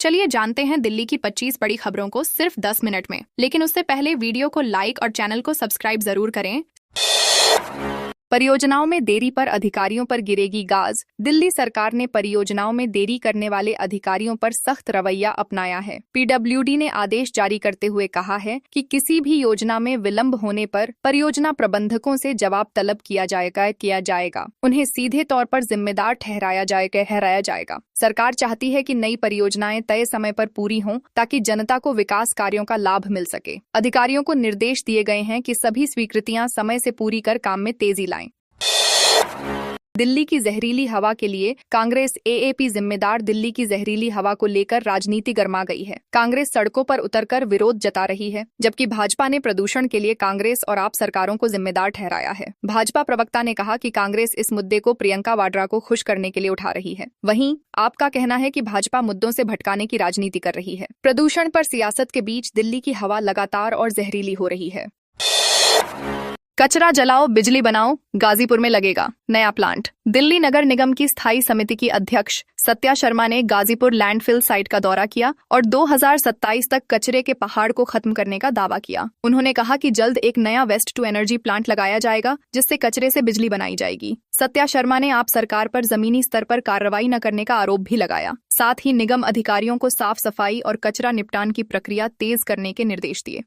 चलिए जानते हैं दिल्ली की 25 बड़ी खबरों को सिर्फ 10 मिनट में। लेकिन उससे पहले वीडियो को लाइक और चैनल को सब्सक्राइब जरूर करें। परियोजनाओं में देरी पर अधिकारियों पर गिरेगी गाज। दिल्ली सरकार ने परियोजनाओं में देरी करने वाले अधिकारियों पर सख्त रवैया अपनाया है। पीडब्ल्यूडी ने आदेश जारी करते हुए कहा है कि किसी भी योजना में विलंब होने पर परियोजना प्रबंधकों से जवाब तलब किया जाएगा। उन्हें सीधे तौर पर जिम्मेदार ठहराया जाएगा। सरकार चाहती है कि नई परियोजनाएं तय समय पर पूरी हों ताकि जनता को विकास कार्यों का लाभ मिल सके। अधिकारियों को निर्देश दिए गए हैं कि सभी स्वीकृतियां समय से पूरी कर काम में तेजी लाएं। दिल्ली की जहरीली हवा के लिए कांग्रेस एएपी जिम्मेदार। दिल्ली की जहरीली हवा को लेकर राजनीति गर्मा गई है। कांग्रेस सड़कों पर उतरकर विरोध जता रही है, जबकि भाजपा ने प्रदूषण के लिए कांग्रेस और आप सरकारों को जिम्मेदार ठहराया है। भाजपा प्रवक्ता ने कहा कि कांग्रेस इस मुद्दे को प्रियंका वाड्रा को खुश करने के लिए उठा रही है। वहीं आपका कहना है कि भाजपा मुद्दों से भटकाने की राजनीति कर रही है। प्रदूषण पर सियासत के बीच दिल्ली की हवा लगातार और जहरीली हो रही है। कचरा जलाओ बिजली बनाओ, गाजीपुर में लगेगा नया प्लांट। दिल्ली नगर निगम की स्थायी समिति की अध्यक्ष सत्या शर्मा ने गाजीपुर लैंडफिल साइट का दौरा किया और 2027 तक कचरे के पहाड़ को खत्म करने का दावा किया। उन्होंने कहा कि जल्द एक नया वेस्ट टू एनर्जी प्लांट लगाया जाएगा, जिससे कचरे से बिजली बनाई जाएगी। सत्या शर्मा ने आप सरकार पर जमीनी स्तर पर कार्रवाई न करने का आरोप भी लगाया। साथ ही निगम अधिकारियों को साफ सफाई और कचरा निपटान की प्रक्रिया तेज करने के निर्देश दिए।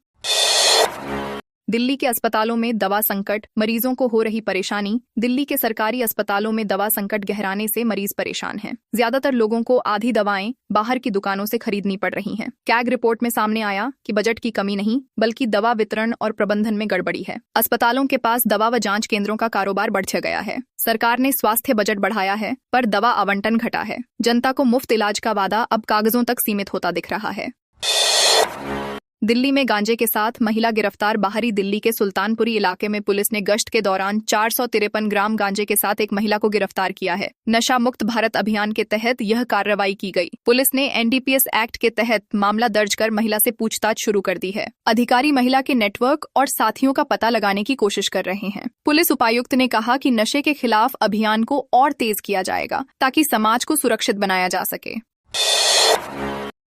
दिल्ली के अस्पतालों में दवा संकट, मरीजों को हो रही परेशानी। दिल्ली के सरकारी अस्पतालों में दवा संकट गहराने से मरीज परेशान हैं। ज्यादातर लोगों को आधी दवाएं बाहर की दुकानों से खरीदनी पड़ रही हैं। कैग रिपोर्ट में सामने आया कि बजट की कमी नहीं, बल्कि दवा वितरण और प्रबंधन में गड़बड़ी है। अस्पतालों के पास दवा व जांच केंद्रों का कारोबार बढ़ गया है। सरकार ने स्वास्थ्य बजट बढ़ाया है, पर दवा आवंटन घटा है। जनता को मुफ्त इलाज का वादा अब कागजों तक सीमित होता दिख रहा है। दिल्ली में गांजे के साथ महिला गिरफ्तार। बाहरी दिल्ली के सुल्तानपुरी इलाके में पुलिस ने गश्त के दौरान 453 ग्राम गांजे के साथ एक महिला को गिरफ्तार किया है। नशा मुक्त भारत अभियान के तहत यह कार्रवाई की गई। पुलिस ने एनडीपीएस एक्ट के तहत मामला दर्ज कर महिला से पूछताछ शुरू कर दी है। अधिकारी महिला के नेटवर्क और साथियों का पता लगाने की कोशिश कर रहे हैं। पुलिस उपायुक्त ने कहा कि नशे के खिलाफ अभियान को और तेज किया जाएगा ताकि समाज को सुरक्षित बनाया जा सके।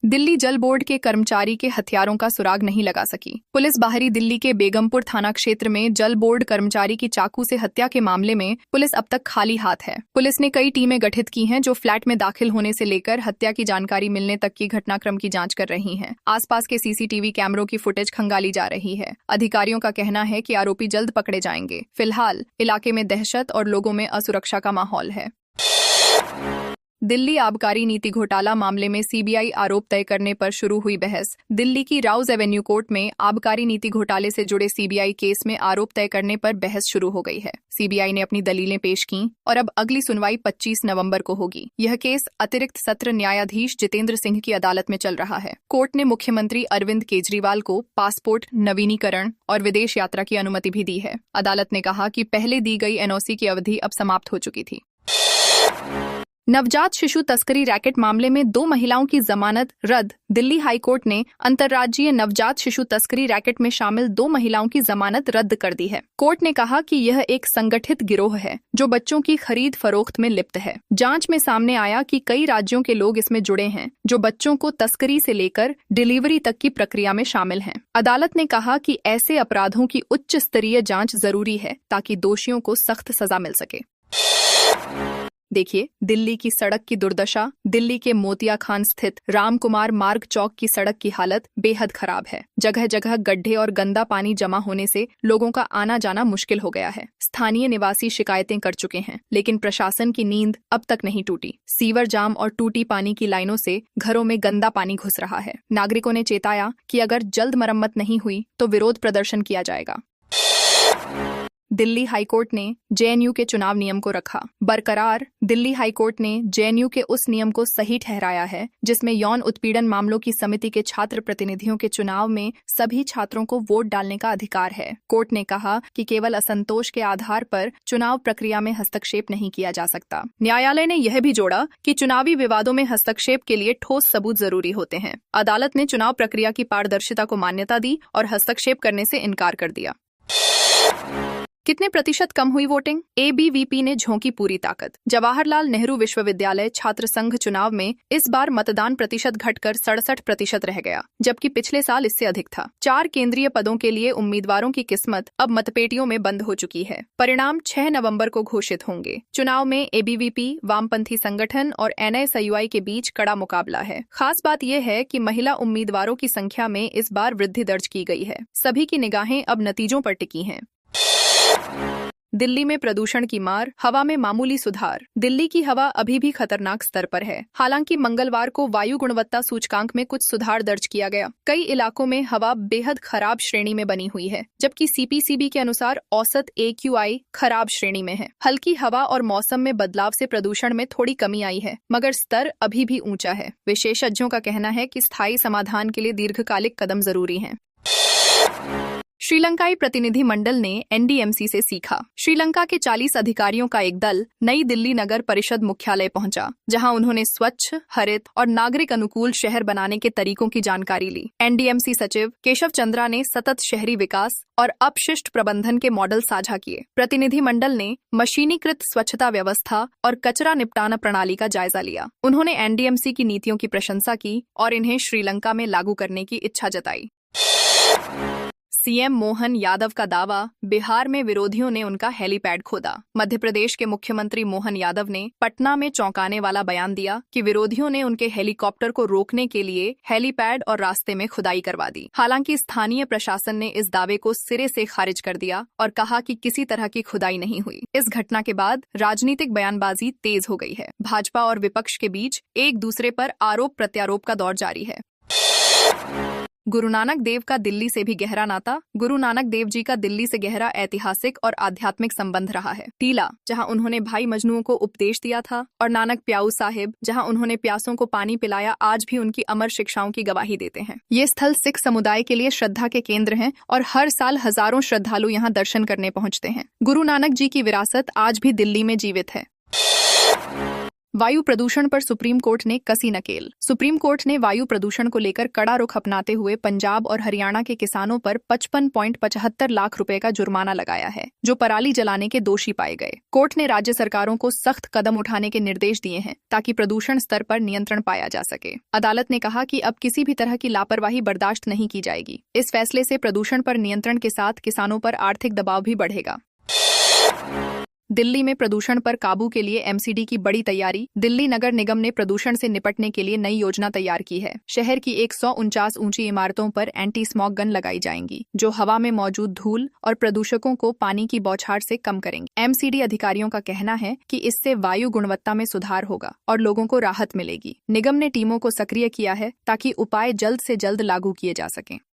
दिल्ली जल बोर्ड के कर्मचारी के हथियारों का सुराग नहीं लगा सकी। पुलिस बाहरी दिल्ली के बेगमपुर थाना क्षेत्र में जल बोर्ड कर्मचारी की चाकू से हत्या के मामले में पुलिस अब तक खाली हाथ है। पुलिस ने कई टीमें गठित की हैं, जो फ्लैट में दाखिल होने से लेकर हत्या की जानकारी मिलने तक की घटनाक्रम की जांच कर रही हैं। आसपास के सीसीटीवी कैमरों की फुटेज खंगाली जा रही है। अधिकारियों का कहना है कि आरोपी जल्द पकड़े जाएंगे। फिलहाल इलाके में दहशत और लोगों में असुरक्षा का माहौल है। दिल्ली आबकारी नीति घोटाला मामले में सीबीआई आरोप तय करने पर शुरू हुई बहस। दिल्ली की राउज एवेन्यू कोर्ट में आबकारी नीति घोटाले से जुड़े सीबीआई केस में आरोप तय करने पर बहस शुरू हो गई है। सीबीआई ने अपनी दलीलें पेश की और अब अगली सुनवाई 25 नवंबर को होगी। यह केस अतिरिक्त सत्र न्यायाधीश जितेंद्र सिंह की अदालत में चल रहा है। कोर्ट ने मुख्यमंत्री अरविंद केजरीवाल को पासपोर्ट नवीनीकरण और विदेश यात्रा की अनुमति भी दी है। अदालत ने कहा कि पहले दी गई एनओसी की अवधि अब समाप्त हो चुकी थी। नवजात शिशु तस्करी रैकेट मामले में 2 महिलाओं की जमानत रद्द। दिल्ली हाईकोर्ट ने अंतर्राज्यीय नवजात शिशु तस्करी रैकेट में शामिल 2 महिलाओं की जमानत रद्द कर दी है। कोर्ट ने कहा कि यह एक संगठित गिरोह है जो बच्चों की खरीद फरोख्त में लिप्त है। जांच में सामने आया कि कई राज्यों के लोग इसमें जुड़े हैं, जो बच्चों को तस्करी से लेकर डिलीवरी तक की प्रक्रिया में शामिल हैं। अदालत ने कहा कि ऐसे अपराधों की उच्च स्तरीय जांच जरूरी है ताकि दोषियों को सख्त सजा मिल सके। देखिए दिल्ली की सड़क की दुर्दशा। दिल्ली के मोतिया खान स्थित रामकुमार मार्ग चौक की सड़क की हालत बेहद खराब है। जगह जगह गड्ढे और गंदा पानी जमा होने से लोगों का आना जाना मुश्किल हो गया है। स्थानीय निवासी शिकायतें कर चुके हैं, लेकिन प्रशासन की नींद अब तक नहीं टूटी। सीवर जाम और टूटी पानी की लाइनों से घरों में गंदा पानी घुस रहा है। नागरिकों ने चेताया कि अगर जल्द मरम्मत नहीं हुई तो विरोध प्रदर्शन किया जाएगा। दिल्ली हाईकोर्ट ने जेएनयू के चुनाव नियम को रखा बरकरार। दिल्ली हाईकोर्ट ने जेएनयू के उस नियम को सही ठहराया है जिसमें यौन उत्पीड़न मामलों की समिति के छात्र प्रतिनिधियों के चुनाव में सभी छात्रों को वोट डालने का अधिकार है। कोर्ट ने कहा कि केवल असंतोष के आधार पर चुनाव प्रक्रिया में हस्तक्षेप नहीं किया जा सकता। न्यायालय ने यह भी जोड़ा कि चुनावी विवादों में हस्तक्षेप के लिए ठोस सबूत जरूरी होते हैं। अदालत ने चुनाव प्रक्रिया की पारदर्शिता को मान्यता दी और हस्तक्षेप करने से इनकार कर दिया। कितने प्रतिशत कम हुई वोटिंग? एबीवीपी ने झोंकी पूरी ताकत। जवाहरलाल नेहरू विश्वविद्यालय छात्र संघ चुनाव में इस बार मतदान प्रतिशत घटकर 67% रह गया, जबकि पिछले साल इससे अधिक था। 4 केंद्रीय पदों के लिए उम्मीदवारों की किस्मत अब मतपेटियों में बंद हो चुकी है। परिणाम 6 नवंबर को घोषित होंगे। चुनाव में एबीवीपी, वामपंथी संगठन और एनएसयूआई के बीच कड़ा मुकाबला है। खास बात यह है कि महिला उम्मीदवारों की संख्या में इस बार वृद्धि दर्ज की गई है। सभी की निगाहें अब नतीजों पर टिकी हैं। दिल्ली में प्रदूषण की मार, हवा में मामूली सुधार। दिल्ली की हवा अभी भी खतरनाक स्तर पर है। हालांकि मंगलवार को वायु गुणवत्ता सूचकांक में कुछ सुधार दर्ज किया गया। कई इलाकों में हवा बेहद खराब श्रेणी में बनी हुई है, जबकि सीपीसीबी के अनुसार औसत AQI खराब श्रेणी में है। हल्की हवा और मौसम में बदलाव से प्रदूषण में थोड़ी कमी आई है, मगर स्तर अभी भी ऊंचा है। विशेषज्ञों का कहना है कि स्थायी समाधान के लिए दीर्घकालिक कदम जरूरी हैं। श्रीलंकाई प्रतिनिधि मंडल ने एनडीएमसी से सीखा। श्रीलंका के 40 अधिकारियों का एक दल नई दिल्ली नगर परिषद मुख्यालय पहुंचा, जहां उन्होंने स्वच्छ, हरित और नागरिक अनुकूल शहर बनाने के तरीकों की जानकारी ली। एनडीएमसी सचिव केशव चंद्रा ने सतत शहरी विकास और अपशिष्ट प्रबंधन के मॉडल साझा किए। प्रतिनिधि मंडल ने मशीनीकृत स्वच्छता व्यवस्था और कचरा निपटान प्रणाली का जायजा लिया। उन्होंने एनडीएमसी की नीतियों की प्रशंसा की और इन्हें श्रीलंका में लागू करने की इच्छा जताई। सीएम मोहन यादव का दावा, बिहार में विरोधियों ने उनका हेलीपैड खोदा। मध्य प्रदेश के मुख्यमंत्री मोहन यादव ने पटना में चौंकाने वाला बयान दिया कि विरोधियों ने उनके हेलीकॉप्टर को रोकने के लिए हेलीपैड और रास्ते में खुदाई करवा दी। हालांकि स्थानीय प्रशासन ने इस दावे को सिरे से खारिज कर दिया और कहा कि किसी तरह की खुदाई नहीं हुई। इस घटना के बाद राजनीतिक बयानबाजी तेज हो गई है। भाजपा और विपक्ष के बीच एक दूसरे पर आरोप प्रत्यारोप का दौर जारी है। गुरु नानक देव का दिल्ली से भी गहरा नाता। गुरु नानक देव जी का दिल्ली से गहरा ऐतिहासिक और आध्यात्मिक संबंध रहा है। टीला, जहां उन्होंने भाई मजनू को उपदेश दिया था, और नानक प्याऊ साहिब, जहां उन्होंने प्यासों को पानी पिलाया, आज भी उनकी अमर शिक्षाओं की गवाही देते हैं। ये स्थल सिख समुदाय के लिए श्रद्धा के केंद्र हैं और हर साल हजारों श्रद्धालु यहाँ दर्शन करने पहुँचते हैं। गुरु नानक जी की विरासत आज भी दिल्ली में जीवित है। वायु प्रदूषण पर सुप्रीम कोर्ट ने कसी नकेल। सुप्रीम कोर्ट ने वायु प्रदूषण को लेकर कड़ा रुख अपनाते हुए पंजाब और हरियाणा के किसानों पर 55.75 लाख रुपए का जुर्माना लगाया है, जो पराली जलाने के दोषी पाए गए। कोर्ट ने राज्य सरकारों को सख्त कदम उठाने के निर्देश दिए हैं ताकि प्रदूषण स्तर पर नियंत्रण पाया जा सके। अदालत ने कहा कि अब किसी भी तरह की लापरवाही बर्दाश्त नहीं की जाएगी। इस फैसले से प्रदूषण पर नियंत्रण के साथ किसानों पर आर्थिक दबाव भी बढ़ेगा। दिल्ली में प्रदूषण पर काबू के लिए एमसीडी की बड़ी तैयारी। दिल्ली नगर निगम ने प्रदूषण से निपटने के लिए नई योजना तैयार की है। शहर की 149 ऊंची इमारतों पर एंटी स्मॉग गन लगाई जाएंगी, जो हवा में मौजूद धूल और प्रदूषकों को पानी की बौछार से कम करेंगे। एमसीडी अधिकारियों का कहना है कि इससे वायु गुणवत्ता में सुधार होगा और लोगों को राहत मिलेगी। निगम ने टीमों को सक्रिय किया है ताकि उपाय जल्द से जल्द लागू किए जा सकें।